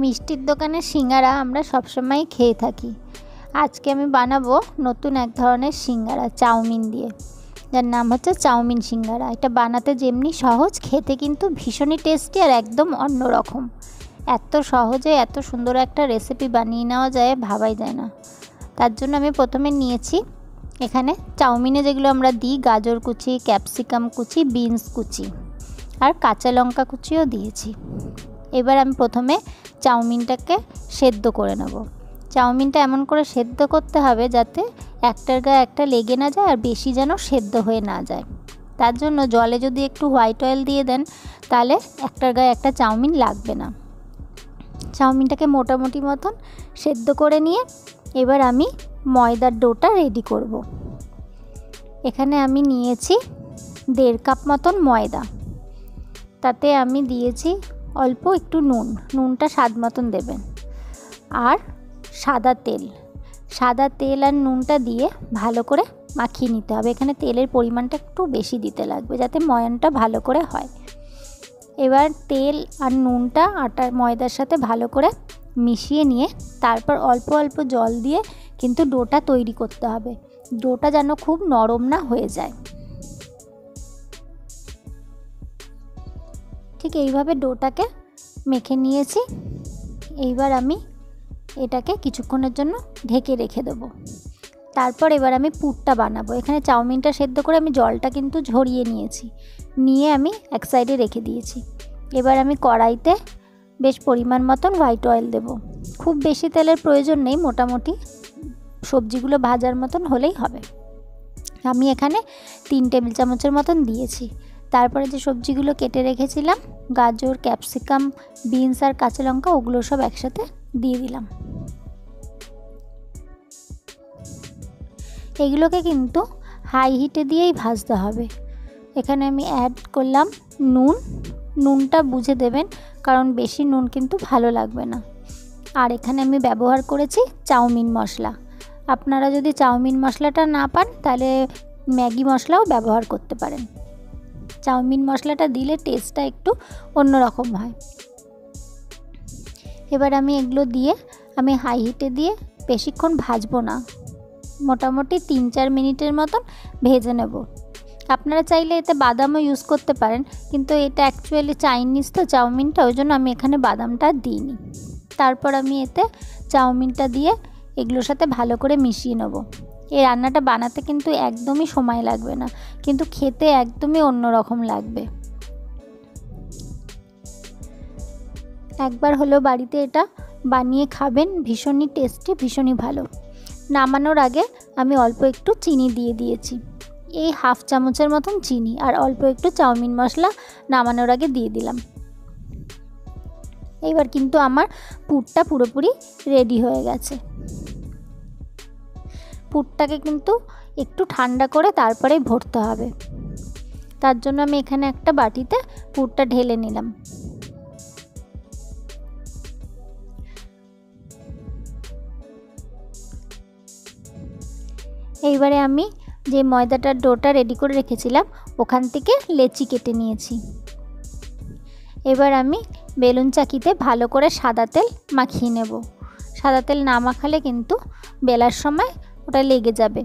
মিষ্টির দোকানের সিঙ্গারা আমরা সবসময় খেয়ে থাকি। আজকে আমি বানাবো নতুন এক ধরনের সিঙ্গারা চাউমিন দিয়ে, যার নাম হচ্ছে চাউমিন সিঙ্গারা। এটা বানাতে যেমনি সহজ, খেতে কিন্তু ভীষণই টেস্টি আর একদম অন্যরকম। এত সহজে এত সুন্দর একটা রেসিপি বানিয়ে নেওয়া যায় ভাবাই যায় না। তার জন্য আমি প্রথমে নিয়েছি এখানে চাউমিনে যেগুলো আমরা দিই, গাজর কুচি, ক্যাপসিকাম কুচি, বিনস কুচি আর কাঁচা লঙ্কা কুচিও দিয়েছি। এবার আমি প্রথমে চাউমিনটাকে সেদ্ধ করে নেব। চাউমিনটা এমন করে সেদ্ধ করতে হবে যাতে একটার গায়ে একটা লেগে না যায় আর বেশি যেন সেদ্ধ হয়ে না যায়। তার জন্য জলে যদি একটু হোয়াইট অয়েল দিয়ে দেন তাহলে একটার গায়ে একটা চাউমিন লাগবে না। চাউমিনটাকে মোটামুটি মতন সেদ্ধ করে নিয়ে এবার আমি ময়দার ডোটা রেডি করব। এখানে আমি নিয়েছি 1.5 কাপ মতন ময়দা। তাতে আমি দিয়েছি অল্প একটু নুনটা স্বাদ মতন দেবেন, আর সাদা তেল আর নুনটা দিয়ে ভালো করে মাখিয়ে নিতে হবে। এখানে তেলের পরিমাণটা একটু বেশি দিতে লাগবে যাতে ময়ানটা ভালো করে হয়। এবার তেল আর নুনটা আটার ময়দার সাথে ভালো করে মিশিয়ে নিয়ে তারপর অল্প অল্প জল দিয়ে কিন্তু ডোটা তৈরি করতে হবে। ডোটা যেন খুব নরম না হয়ে যায়। ঠিক এইভাবে ডোটাকে মেখে নিয়েছি। এইবার আমি এটাকে কিছুক্ষণের জন্য ঢেকে রেখে দেবো। তারপর এবার আমি পুরটা বানাবো। এখানে চাউমিনটা সেদ্ধ করে আমি জলটা কিন্তু ঝরিয়ে নিয়ে আমি এক সাইডে রেখে দিয়েছি। এবার আমি কড়াইতে বেশ পরিমাণ মতন হোয়াইট অয়েল দেব। খুব বেশি তেলের প্রয়োজন নেই, মোটামুটি সবজিগুলো ভাজার মতন হলেই হবে। আমি এখানে 3 টেবিল চামচের মতন দিয়েছি। তারপরে যে সবজিগুলো কেটে রেখেছিলাম, গাজর, ক্যাপসিকাম, বিনস আর কাঁচা লঙ্কা, ওগুলো সব একসাথে দিয়ে দিলাম। এগুলোকে কিন্তু হাই হিটে দিয়েই ভাজতে হবে। এখানে আমি অ্যাড করলাম নুনটা বুঝে দেবেন, কারণ বেশি নুন কিন্তু ভালো লাগবে না। আর এখানে আমি ব্যবহার করেছি চাউমিন মশলা। আপনারা যদি চাউমিন মশলাটা না পান তাহলে ম্যাগি মশলাও ব্যবহার করতে পারেন। চাউমিন মশলাটা দিলে টেস্টটা একটু অন্যরকম হয়। এবার আমি এগুলো দিয়ে আমি হাই হিটে দিয়ে বেশিক্ষণ ভাজবো না, মোটামুটি 3-4 মিনিটের মতন ভেজে নেব। আপনারা চাইলে এতে বাদামও ইউজ করতে পারেন, কিন্তু এটা অ্যাকচুয়ালি চাইনিজ তো চাউমিনটা, ওই জন্য আমি এখানে বাদামটা দিইনি। তারপর আমি এতে চাউমিনটা দিয়ে এগুলোর সাথে ভালো করে মিশিয়ে নেব। এই রান্নাটা বানাতে কিন্তু একদমই সময় লাগবে না, কিন্তু খেতে একদমই অন্যরকম লাগবে। একবার হলেও বাড়িতে এটা বানিয়ে খাবেন, ভীষণই টেস্টি, ভীষণই ভালো। নামানোর আগে আমি অল্প একটু চিনি দিয়ে দিয়েছি, এই 1/2 চামচের মতন চিনি, আর অল্প একটু চাউমিন মশলা নামানোর আগে দিয়ে দিলাম। এইবার কিন্তু আমার পুরটা পুরোপুরি রেডি হয়ে গেছে। পুরটাকে কিন্তু একটু ঠান্ডা করে তারপরে ভরতে হবে। তার জন্য আমি এখানে একটা বাটিতে পুরটা ঢেলে নিলাম। এইবারে আমি যে ময়দাটার ডোটা রেডি করে রেখেছিলাম ওখান থেকে লেচি কেটে নিয়েছি। এবার আমি বেলুন চাকিতে ভালো করে সাদা তেল মাখিয়ে নেব। সাদা তেল না মাখালে কিন্তু বেলার সময় ওটা লেগে যাবে।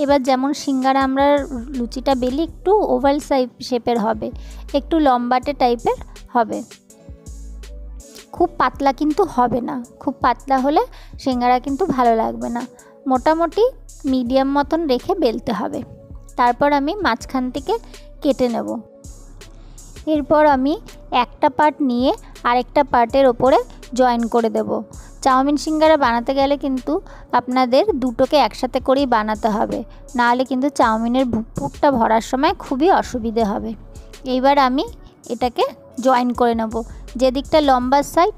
এবার যেমন সিঙ্গারা আমরা লুচিটা বেলি, একটু ওভাল শেপের হবে, একটু লম্বাটে টাইপের হবে, খুব পাতলা কিন্তু হবে না। খুব পাতলা হলে সিঙ্গারা কিন্তু ভালো লাগবে না। মোটামুটি মিডিয়াম মতন রেখে বেলতে হবে। তারপর আমি মাঝখান থেকে কেটে নেব। এরপর আমি একটা পার্ট নিয়ে আরেকটা পার্টের ওপরে জয়েন করে দেব। চাউমিন সিঙ্গারা বানাতে গেলে কিন্তু আপনাদের দুটোকে একসাথে করেই বানাতে হবে, নাহলে কিন্তু চাউমিনের পুরটা ভরার সময় খুবই অসুবিধে হবে। এইবার আমি এটাকে জয়েন করে নেব। যে দিকটা লম্বা সাইড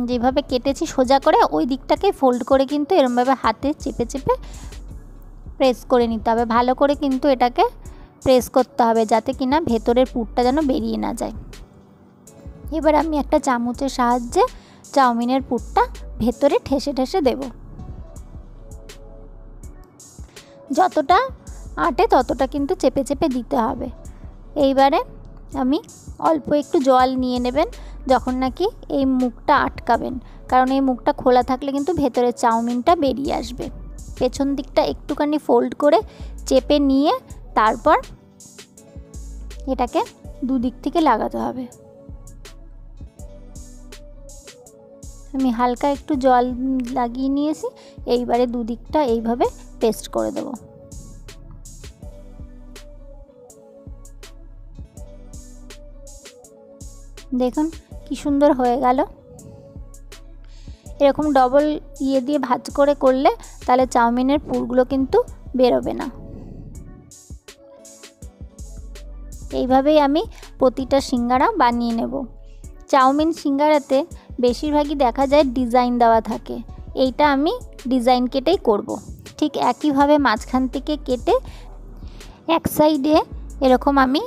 যেভাবে কেটেছি সোজা করে, ওই দিকটাকে ফোল্ড করে কিন্তু এরমভাবে হাতে চেপে চেপে প্রেস করে নিতে হবে। ভালো করে কিন্তু এটাকে প্রেস করতে হবে যাতে কিনা ভেতরের পুরটা যেন বেরিয়ে না যায়। এবার আমি একটা চামচের সাহায্যে চাউমিনের পুরটা ভেতরে ঠেসে ঠেসে দেব। যতটা আটে ততটা কিন্তু চেপে চেপে দিতে হবে। এইবারে আমি অল্প একটু জল নিয়ে নেবেন, যখন নাকি এই মুখটা আটকাবেন, কারণ এই মুখটা খোলা থাকলে কিন্তু ভেতরে চাউমিনটা বেরিয়ে আসবে। পেছন দিকটা একটুখানি ফোল্ড করে চেপে নিয়ে তারপর এটাকে দুদিক থেকে লাগাতে হবে। আমি হালকা একটু জল লাগিয়ে নিয়েছি, এইবারে দুদিকটা এইভাবে পেস্ট করে দেব। দেখুন কি সুন্দর হয়ে গেল। এরকম ডবল দিয়ে ভাঁজ করে করলে তাহলে চাউমিনের পুরগুলো কিন্তু বেরোবে না। এইভাবেই আমি প্রতিটা সিঙ্গারা বানিয়ে নেব। চাউমিন সিঙ্গারাতে বেশিরভাগই দেখা যায় ডিজাইন দেওয়া থাকে, এইটা আমি ডিজাইন কেটেই করব। ঠিক একইভাবে মাঝখান থেকে কেটে এক সাইডে এরকম আমি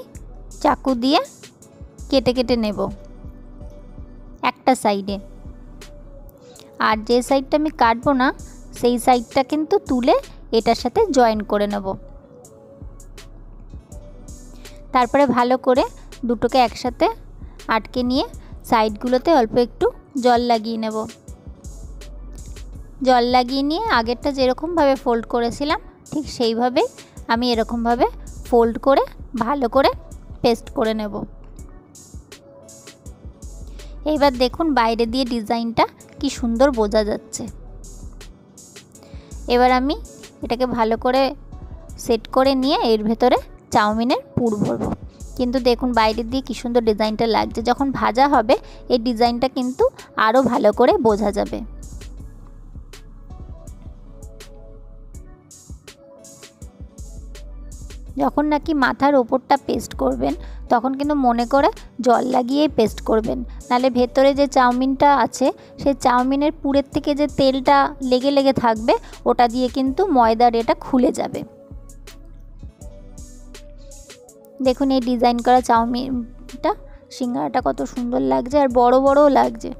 চাকু দিয়ে কেটে কেটে নেব একটা সাইডে, আর যে সাইডটা আমি কাটবো না সেই সাইডটা কিন্তু তুলে এটার সাথে জয়েন করে নেব। তারপরে ভালো করে দুটোকে একসাথে আটকে নিয়ে সাইডগুলোতে অল্প একটু জল লাগিয়ে নেব। জল লাগিয়ে নিয়ে আগেরটা যেরকমভাবে ফোল্ড করেছিলাম ঠিক সেইভাবেই আমি এরকমভাবে ফোল্ড করে ভালো করে পেস্ট করে নেব। এইবার দেখুন বাইরে দিয়ে ডিজাইনটা কি সুন্দর বোঝা যাচ্ছে। এবার আমি এটাকে ভালো করে সেট করে নিয়ে এর ভেতরে চাউমিনের পুর ভরবো। কিন্তু দেখুন বাইরে দিয়ে কি সুন্দর ডিজাইনটা লাগছে, যখন ভাজা হবে এই ডিজাইনটা কিন্তু আরও ভালো করে বোঝা যাবে। যখন নাকি মাথার ওপরটা পেস্ট করবেন তখন কিন্তু মনে করে জল লাগিয়েই পেস্ট করবেন, নাহলে ভেতরে যে চাউমিনটা আছে সেই চাউমিনের পুরের থেকে যে তেলটা লেগে লেগে থাকবে ওটা দিয়ে কিন্তু ময়দার এটা খুলে যাবে। দেখুন এই ডিজাইন করা চাউমিনটা সিঙ্গারাটা কত সুন্দর লাগছে আর বড় বড়ও লাগছে।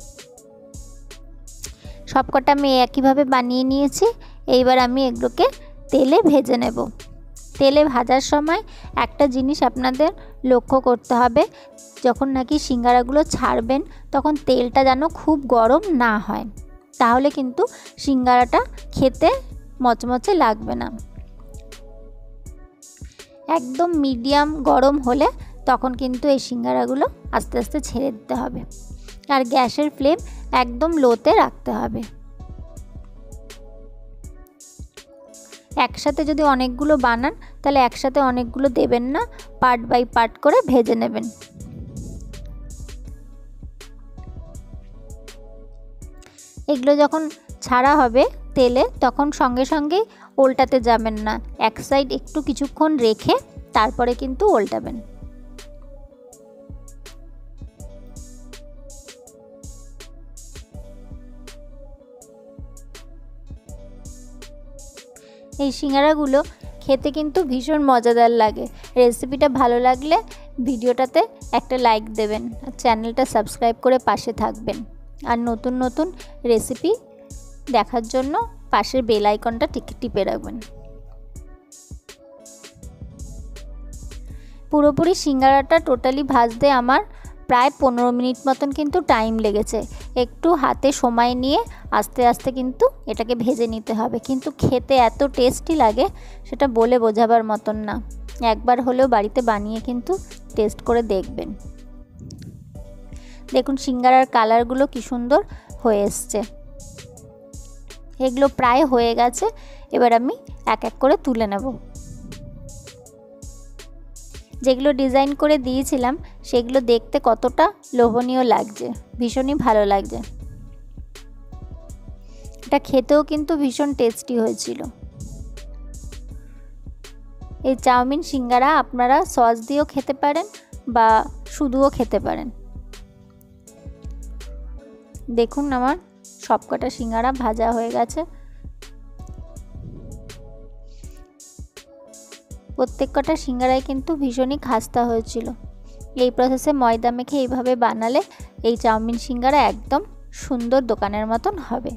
সবকটা আমি একইভাবে বানিয়ে নিয়েছি। এইবার আমি এগুলোকে তেলে ভেজে নেব। তেলে ভাজার সময় একটা জিনিস আপনাদের লক্ষ্য করতে হবে, যখন নাকি সিঙ্গারাগুলো ছাড়বেন তখন তেলটা যেন খুব গরম না হয়, তাহলে কিন্তু সিঙ্গারাটা খেতে মচমচে লাগবে না। একদম মিডিয়াম গরম হলে তখন কিন্তু এই সিঙ্গারাগুলো আস্তে আস্তে ছেড়ে দিতে হবে, আর গ্যাসের ফ্লেম একদম লোতে রাখতে হবে। একসাথে যদি অনেকগুলো বানান তাহলে একসাথে অনেকগুলো দেবেন না, পার্ট বাই পার্ট করে ভেজে নেবেন। এগুলো যখন ছাড়া হবে তেলে তখন সঙ্গে সঙ্গেই উল্টাতে যাবেন না, এক সাইড একটু কিছুক্ষণ রেখে তারপরে কিন্তু উল্টাবেন। এই সিঙ্গারাগুলো খেতে কিন্তু ভীষণ মজাদার লাগে। রেসিপিটা ভালো লাগলে ভিডিওটাতে একটা লাইক দেবেন, আর চ্যানেলটা সাবস্ক্রাইব করে পাশে থাকবেন, আর নতুন নতুন রেসিপি দেখার জন্য পাশের বেল আইকনটা টিপে রাখবেন। পুরোপুরি সিঙ্গারাটা টোটালি ভাজতে আমার প্রায় 15 মিনিট মতন কিন্তু টাইম লেগেছে। একটু হাতে সময় নিয়ে আস্তে আস্তে কিন্তু এটাকে ভেজে নিতে হবে, কিন্তু খেতে এত টেস্টি লাগে সেটা বলে বোঝাবার মতন না। একবার হলেও বাড়িতে বানিয়ে কিন্তু টেস্ট করে দেখবেন। দেখুন সিঙ্গারার কালারগুলো কি সুন্দর হয়ে এসছে। এগুলো প্রায় হয়ে গেছে, এবার আমি এক এক করে তুলে নেব। যেগুলো ডিজাইন করে দিয়েছিলাম সেগুলো দেখতে কতটা লোভনীয় লাগছে, ভীষণই ভালো লাগছে। এটা খেতেও কিন্তু ভীষণ টেস্টি হয়েছিল। এই চাউমিন সিঙ্গারা আপনারা সস দিয়েও খেতে পারেন বা শুধুও খেতে পারেন। দেখুন আমার সবকটা সিঙ্গারা ভাজা হয়ে গেছে। প্রত্যেক কটা সিঙ্গারাই কিন্তু ভীষণই খাস্তা হয়েছিল। এই প্রসেসে ময়দা মেখে এইভাবে বানালে এই চাউমিন সিঙ্গারা একদম সুন্দর দোকানের মতন হবে।